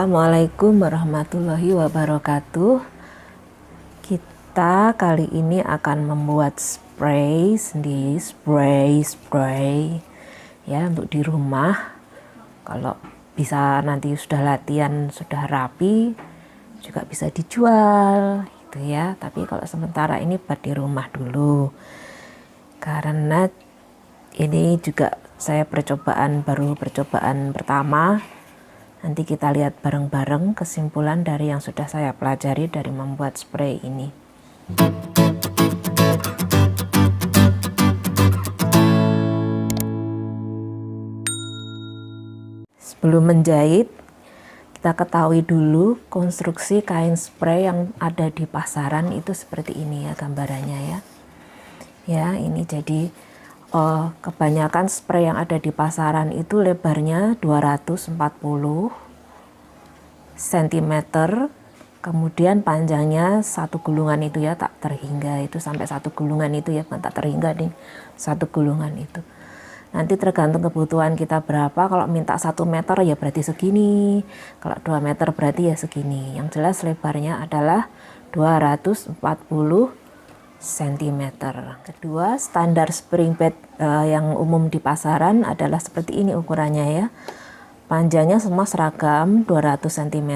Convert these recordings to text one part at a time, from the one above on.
Assalamualaikum warahmatullahi wabarakatuh. Kita kali ini akan membuat spray sendiri, spray ya untuk di rumah. Kalau bisa nanti sudah latihan, sudah rapi, juga bisa dijual gitu ya. Tapi kalau sementara ini buat di rumah dulu. Karena ini juga saya baru percobaan pertama. Nanti kita lihat bareng-bareng kesimpulan dari yang sudah saya pelajari dari membuat spray ini. Sebelum menjahit, kita ketahui dulu konstruksi kain spray yang ada di pasaran itu seperti ini ya gambarannya ya. Ya, ini jadi kebanyakan spray yang ada di pasaran itu lebarnya 240 cm, kemudian panjangnya satu gulungan itu ya, tak terhingga itu sampai satu gulungan itu ya, bukan tak terhingga ding, satu gulungan itu. Nanti tergantung kebutuhan kita berapa. Kalau minta 1 meter ya berarti segini, kalau 2 meter berarti ya segini. Yang jelas lebarnya adalah 240 cm. Kedua, standar spring bed yang umum di pasaran adalah seperti ini ukurannya ya. Panjangnya semua seragam 200 cm.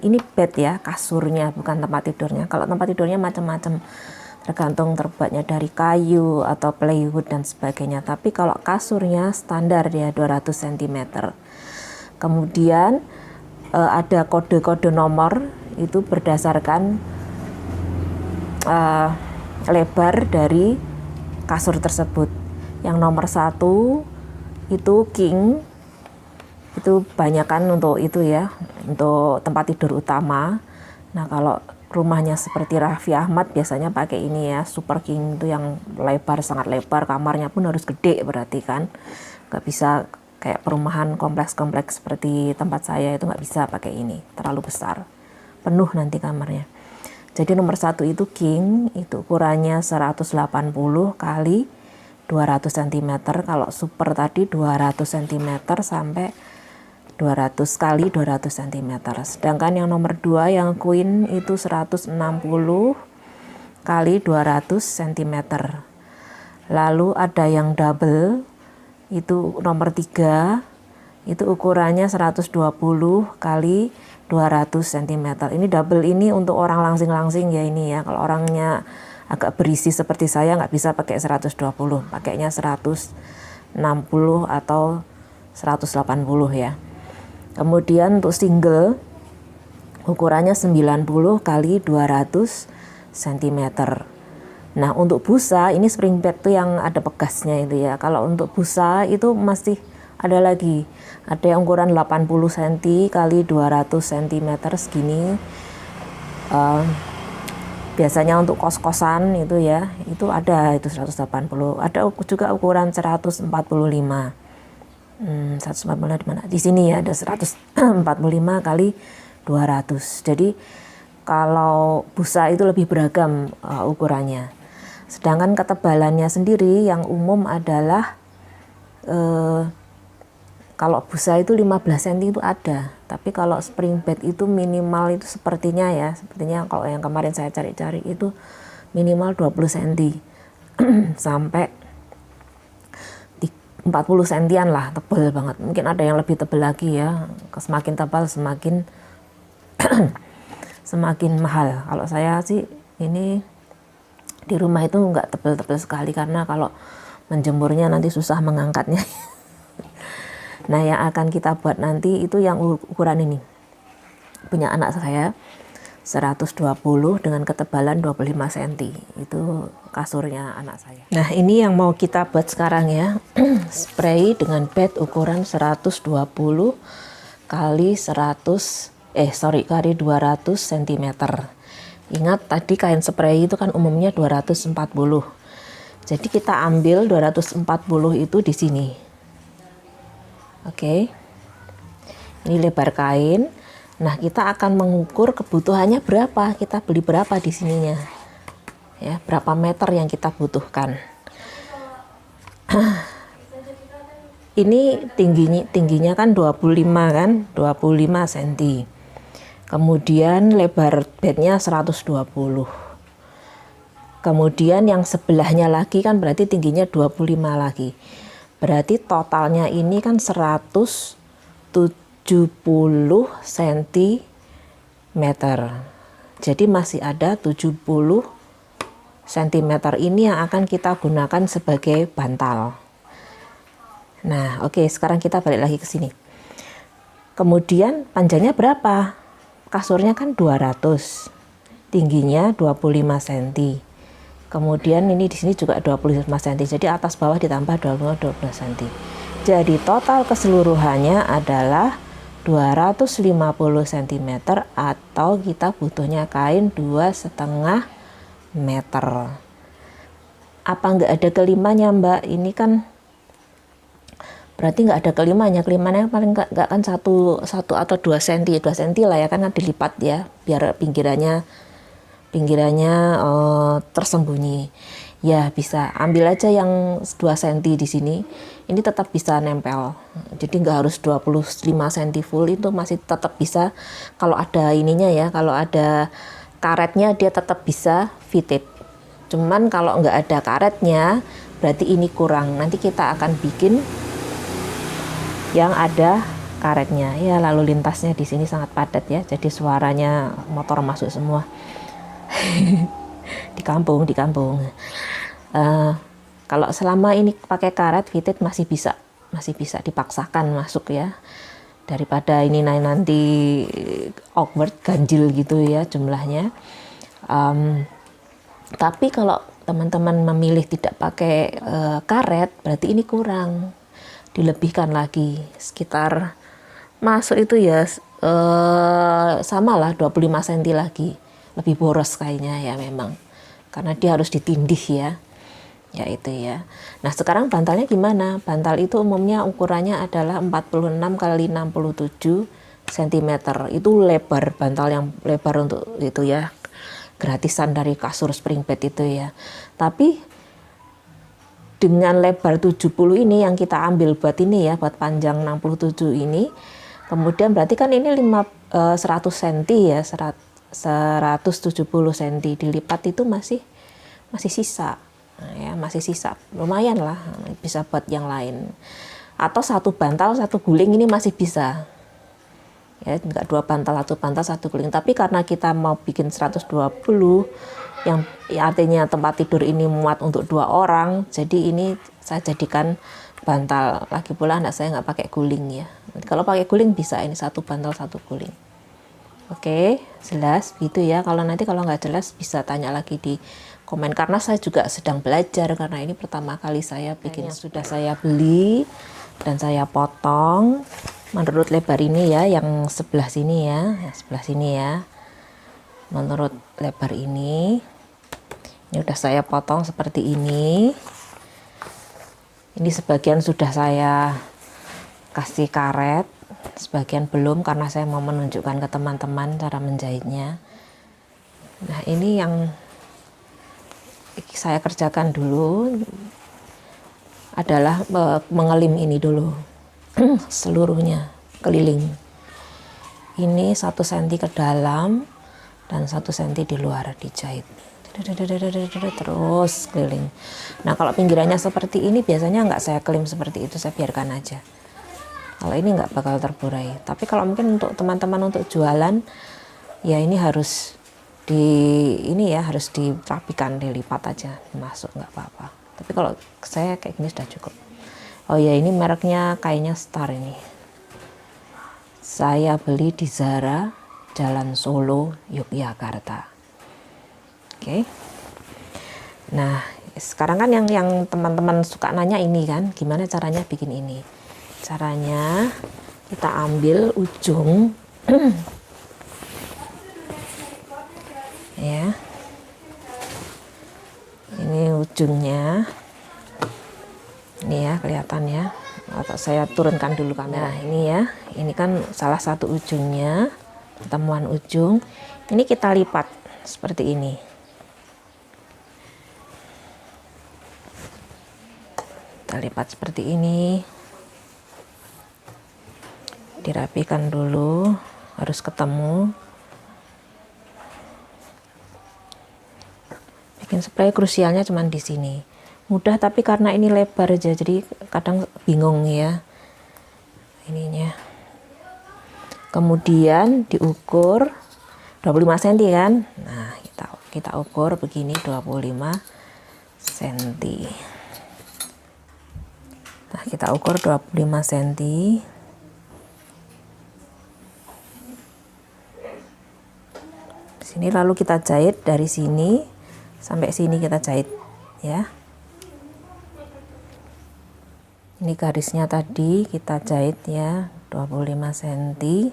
Ini bed ya, kasurnya bukan tempat tidurnya. Kalau tempat tidurnya macam-macam, tergantung terbuatnya dari kayu atau plywood dan sebagainya. Tapi kalau kasurnya standar ya 200 cm. Kemudian ada kode-kode nomor itu berdasarkan lebar dari kasur tersebut. Yang nomor 1 itu king, itu banyakan untuk itu ya, untuk tempat tidur utama. Nah kalau rumahnya seperti Raffi Ahmad biasanya pakai ini ya, super king itu yang lebar, sangat lebar, kamarnya pun harus gede berarti kan, nggak bisa kayak perumahan kompleks-kompleks seperti tempat saya itu nggak bisa pakai ini, terlalu besar, penuh nanti kamarnya. Jadi nomor 1 itu king, itu ukurannya 180 kali 200 cm. Kalau super tadi 200 cm sampai 200 kali 200 cm. Sedangkan yang nomor 2 yang queen itu 160 kali 200 cm. Lalu ada yang double, itu nomor 3, itu ukurannya 120 kali 200 cm. Ini double ini untuk orang langsing-langsing ya ini ya. Kalau orangnya agak berisi seperti saya nggak bisa pakai 120, pakainya 160 atau 180 ya. Kemudian untuk single ukurannya 90 kali 200 cm. Nah untuk busa ini spring bed tuh yang ada pegasnya itu ya. Kalau untuk busa itu masih ada lagi, ada yang ukuran 80 cm kali 200 cm segini. Biasanya untuk kos-kosan itu ya, itu ada itu 180. Ada juga ukuran 145. 145 di mana? Di sini ya ada 145 kali 200. Jadi kalau busa itu lebih beragam ukurannya. Sedangkan ketebalannya sendiri yang umum adalah kalau busa itu 15 cm itu ada, tapi kalau spring bed itu minimal itu sepertinya kalau yang kemarin saya cari-cari itu minimal 20 cm sampai 40 cm lah, tebal banget. Mungkin ada yang lebih tebal lagi ya, semakin tebal semakin semakin mahal. Kalau saya sih ini di rumah itu nggak tebal-tebal sekali karena kalau menjemurnya nanti susah mengangkatnya. Nah yang akan kita buat nanti itu yang ukuran ini, punya anak saya 120 dengan ketebalan 25 cm, itu kasurnya anak saya. Nah ini yang mau kita buat sekarang ya, spray dengan bed ukuran 120 kali 200 cm. Ingat tadi kain spray itu kan umumnya 240, jadi kita ambil 240 itu di sini. Oke, ini lebar kain. Nah kita akan mengukur kebutuhannya berapa, kita beli berapa di sininya ya, berapa meter yang kita butuhkan. Ini tingginya kan 25 cm. Kemudian lebar bednya 120. Kemudian yang sebelahnya lagi kan berarti tingginya 25 lagi. Berarti totalnya ini kan 170 cm. Jadi masih ada 70 cm ini yang akan kita gunakan sebagai bantal. Nah, oke, sekarang kita balik lagi ke sini. Kemudian panjangnya berapa? Kasurnya kan 200. Tingginya 25 cm. Kemudian ini di sini juga 25 cm. Jadi atas bawah ditambah 12 cm. Jadi total keseluruhannya adalah 250 cm atau kita butuhnya kain 2,5 meter. Apa nggak ada kelimanya, Mbak? Ini kan berarti nggak ada kelimanya. Kelimanya paling nggak kan 1 atau 2 cm. 2 cm lah ya, kan dilipat ya biar pinggirannya tersembunyi. Ya bisa ambil aja yang 2 cm di sini. Ini tetap bisa nempel. Jadi nggak harus 25 cm full, itu masih tetap bisa. Kalau ada ininya ya, kalau ada karetnya dia tetap bisa fitted. Cuman kalau nggak ada karetnya berarti ini kurang. Nanti kita akan bikin yang ada karetnya. Ya, lalu lintasnya di sini sangat padat ya. Jadi suaranya motor masuk semua. di kampung. Kalau selama ini pakai karet fitted masih bisa dipaksakan masuk ya, daripada ini nanti awkward, ganjil gitu ya jumlahnya. Tapi kalau teman-teman memilih tidak pakai karet, berarti ini kurang, dilebihkan lagi sekitar masuk itu ya sama lah 25 cm lagi. Lebih boros kayaknya ya memang, karena dia harus ditindih ya itu ya. Nah sekarang bantalnya gimana? Bantal itu umumnya ukurannya adalah 46 x 67 cm. Itu lebar, bantal yang lebar untuk itu ya, gratisan dari kasur spring bed itu ya. Tapi dengan lebar 70 ini yang kita ambil buat ini ya, buat panjang 67 ini, kemudian berarti kan ini 100 cm ya, 170 cm dilipat itu masih sisa. Nah, ya masih sisa, lumayan lah, bisa buat yang lain. Atau satu bantal satu guling ini masih bisa. Ya, enggak 2 bantal, 1 bantal 1 guling. Tapi karena kita mau bikin 120 yang artinya tempat tidur ini muat untuk 2 orang, jadi ini saya jadikan bantal. Lagi pula anak saya nggak pakai guling ya. Kalau pakai guling bisa, ini 1 bantal 1 guling. Oke, jelas gitu ya. Kalau nggak jelas bisa tanya lagi di komen, karena saya juga sedang belajar, karena ini pertama kali saya bikin. Sudah saya beli dan saya potong menurut lebar ini ya, yang sebelah sini ya, menurut lebar ini udah saya potong seperti ini. Ini sebagian sudah saya kasih karet, sebagian belum, karena saya mau menunjukkan ke teman-teman cara menjahitnya. Nah ini yang saya kerjakan dulu adalah mengelim ini dulu seluruhnya keliling. Ini 1 cm ke dalam dan 1 cm di luar dijahit. Terus keliling. Nah kalau pinggirannya seperti ini biasanya nggak saya kelim seperti itu, saya biarkan aja. Kalau ini nggak bakal terburai. Tapi kalau mungkin untuk teman-teman untuk jualan, ya ini harus harus dirapikan, dilipat aja, masuk nggak apa-apa. Tapi kalau saya kayak gini sudah cukup. Oh ya, ini mereknya kayaknya Star ini. Saya beli di Zara, Jalan Solo, Yogyakarta. Oke. Nah, sekarang kan yang teman-teman suka nanya ini kan, gimana caranya bikin ini? Caranya kita ambil ujung ya, ini ujungnya, ini ya kelihatan ya, atau saya turunkan dulu kamera. Nah ini ya, ini kan salah satu ujungnya, pertemuan ujung, ini kita lipat seperti ini. Kita lipat seperti ini, dirapikan dulu, harus ketemu. Skin spray krusialnya cuman di sini. Mudah, tapi karena ini lebar aja jadi kadang bingung ya ininya. Kemudian diukur 25 cm kan. Nah, kita ukur begini 25 cm. Nah, kita ukur 25 cm. Sini lalu kita jahit dari sini sampai sini, kita jahit ya. Ini garisnya tadi kita jahit ya 25 cm.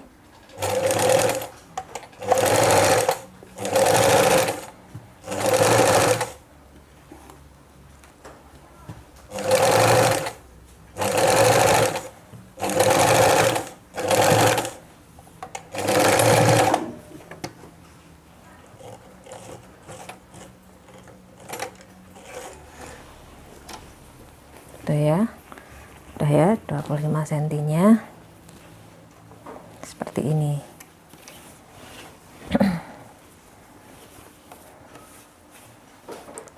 Udah ya 25 cm-nya seperti ini.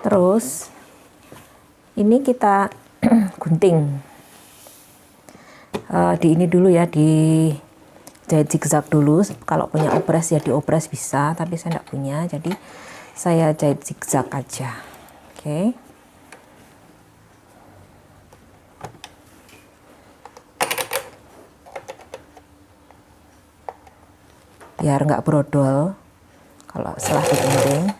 Terus ini kita gunting di ini dulu ya, di jahit zigzag dulu. Kalau punya obras ya diobras bisa, tapi saya tidak punya, jadi saya jahit zigzag aja. Oke. Biar nggak brodol kalau setelah digunting.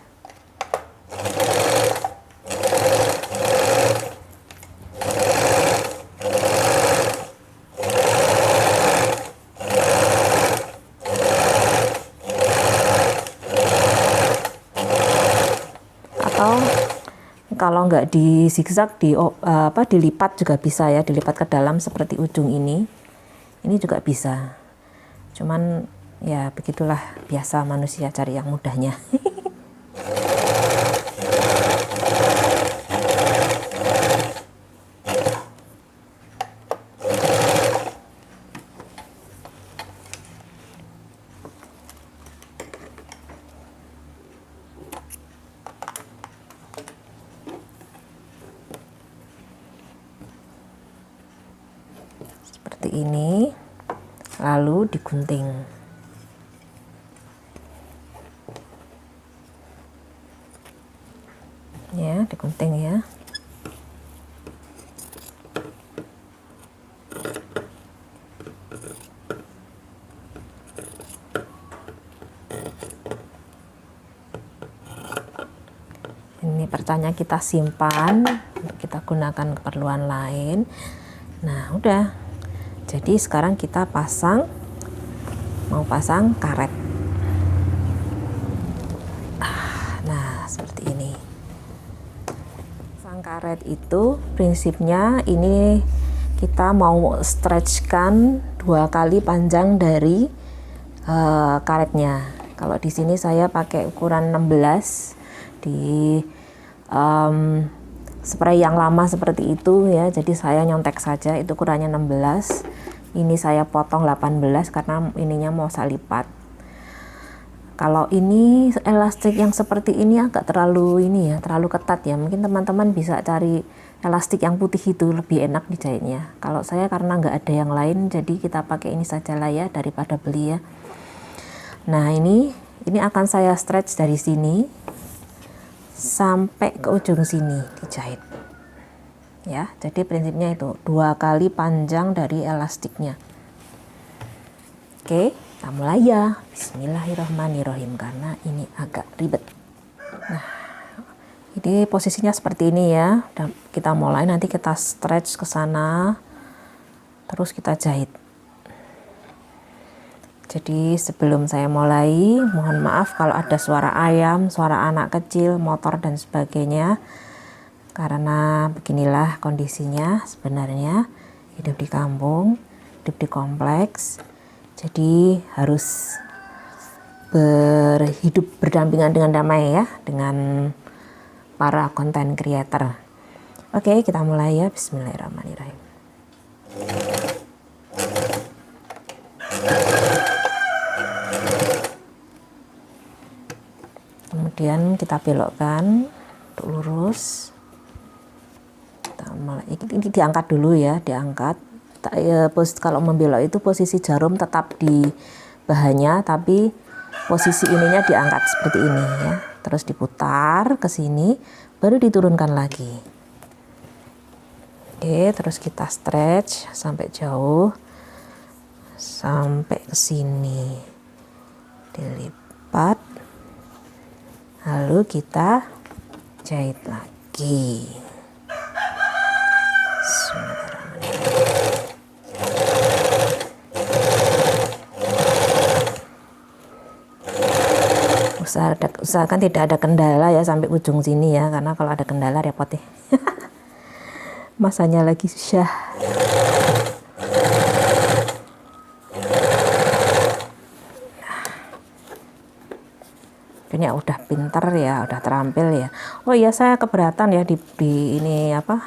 Atau kalau nggak di zigzag, dilipat juga bisa ya, dilipat ke dalam seperti ujung ini juga bisa. Cuman ya begitulah, biasa manusia cari yang mudahnya. Seperti ini, lalu digunting. Ya, digunting ya. Ini pertanyaan kita simpan, kita gunakan keperluan lain. Nah, udah. Jadi sekarang kita mau pasang karet. Nah, seperti ini. Karet itu prinsipnya ini kita mau stretchkan 2 kali panjang dari karetnya. Kalau di sini saya pakai ukuran 16 di spray yang lama seperti itu ya, jadi saya nyontek saja, itu ukurannya 16. Ini saya potong 18 karena ininya mau saya lipat. Kalau ini elastik yang seperti ini agak terlalu terlalu ketat ya. Mungkin teman-teman bisa cari elastik yang putih itu, lebih enak dijahitnya. Kalau saya karena nggak ada yang lain, jadi kita pakai ini saja lah ya, daripada beli ya. Nah, ini akan saya stretch dari sini sampai ke ujung sini dijahit. Ya, jadi prinsipnya itu 2 kali panjang dari elastiknya. Oke. Kita mulai ya. Bismillahirrahmanirrahim, karena ini agak ribet. Nah, ini posisinya seperti ini ya. Dan kita mulai, nanti kita stretch ke sana, terus kita jahit. Jadi sebelum saya mulai, mohon maaf kalau ada suara ayam, suara anak kecil, motor dan sebagainya. Karena beginilah kondisinya sebenarnya, hidup di kampung, hidup di kompleks. Jadi harus berhidup berdampingan dengan damai ya, dengan para konten creator. Oke, kita mulai ya. Bismillahirrahmanirrahim. Kemudian kita belokkan untuk lurus. Ini diangkat dulu ya, diangkat. Kalau membelok itu posisi jarum tetap di bahannya, tapi posisi ininya diangkat seperti ini ya. Terus diputar ke sini, baru diturunkan lagi. Oke, terus kita stretch sampai jauh, sampai ke sini. Dilipat, lalu kita jahit lagi. Usahakan tidak ada kendala ya sampai ujung sini ya, karena kalau ada kendala repot ya. Masanya lagi susah. Ini udah pinter ya, udah terampil ya. Oh iya, saya keberatan ya di ini apa,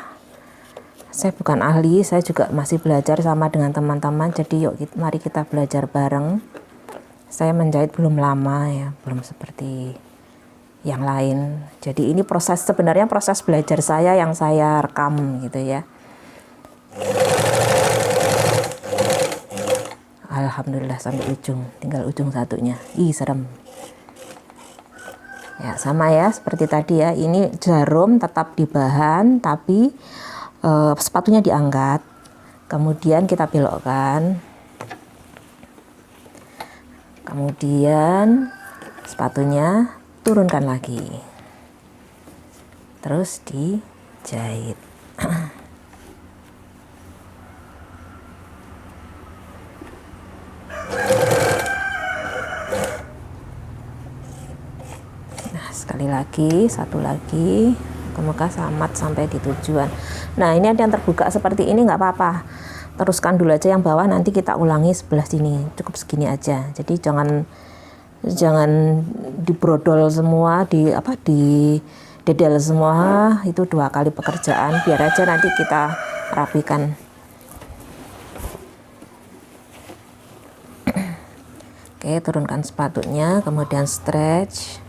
saya bukan ahli, saya juga masih belajar sama dengan teman-teman. Jadi yuk mari kita belajar bareng. Saya menjahit belum lama ya, belum seperti yang lain. Jadi ini sebenarnya proses belajar saya yang saya rekam gitu ya. Alhamdulillah sampai ujung, tinggal ujung satunya. Ih, serem. Ya sama ya seperti tadi ya, ini jarum tetap di bahan tapi sepatunya diangkat, kemudian kita belokkan, kemudian sepatunya turunkan lagi, terus dijahit. Sekali lagi, satu lagi, semoga selamat sampai di tujuan. Nah ini ada yang terbuka seperti ini, nggak apa-apa, teruskan dulu aja yang bawah, nanti kita ulangi sebelah sini, cukup segini aja. Jadi jangan dibrodol semua, di dedel semua, itu 2 kali pekerjaan. Biar aja nanti kita rapikan. Oke, turunkan sepatunya, kemudian stretch.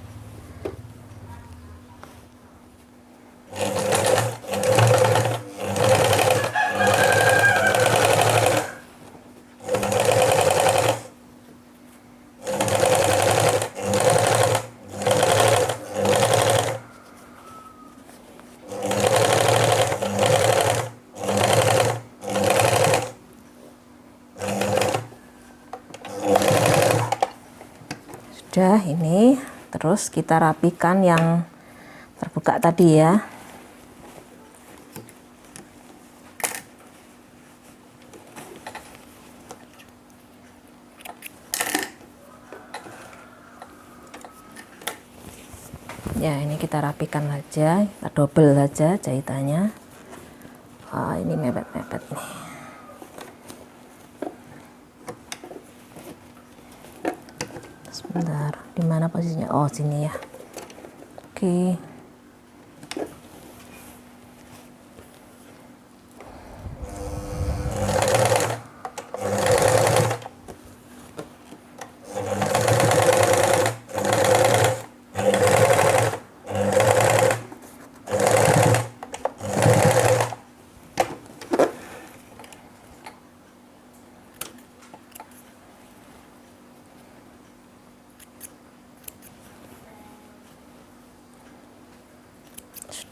Sudah ini, terus kita rapikan yang terbuka tadi ya. Ya ini kita rapikan aja, kita double aja jahitannya. Ini mepet-mepet nih. Sebentar, di mana posisinya? Oh, sini ya. Oke.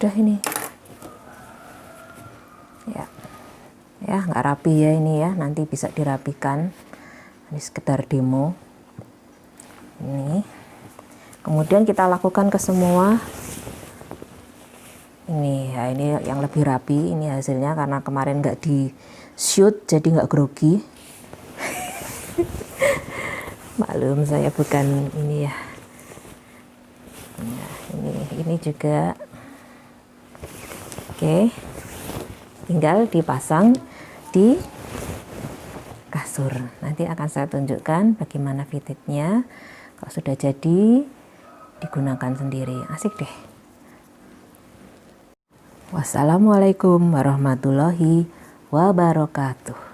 Sudah ini ya nggak rapi ya ini ya, nanti bisa dirapikan. Ini sekedar demo ini, kemudian kita lakukan ke semua ini ya. Ini yang lebih rapi ini hasilnya, karena kemarin nggak di shoot jadi nggak grogi. Maklum saya bukan ini ya. Nah, ini juga. Oke, tinggal dipasang di kasur. Nanti akan saya tunjukkan bagaimana fittingnya. Kalau sudah jadi, digunakan sendiri. Asik deh. Wassalamualaikum warahmatullahi wabarakatuh.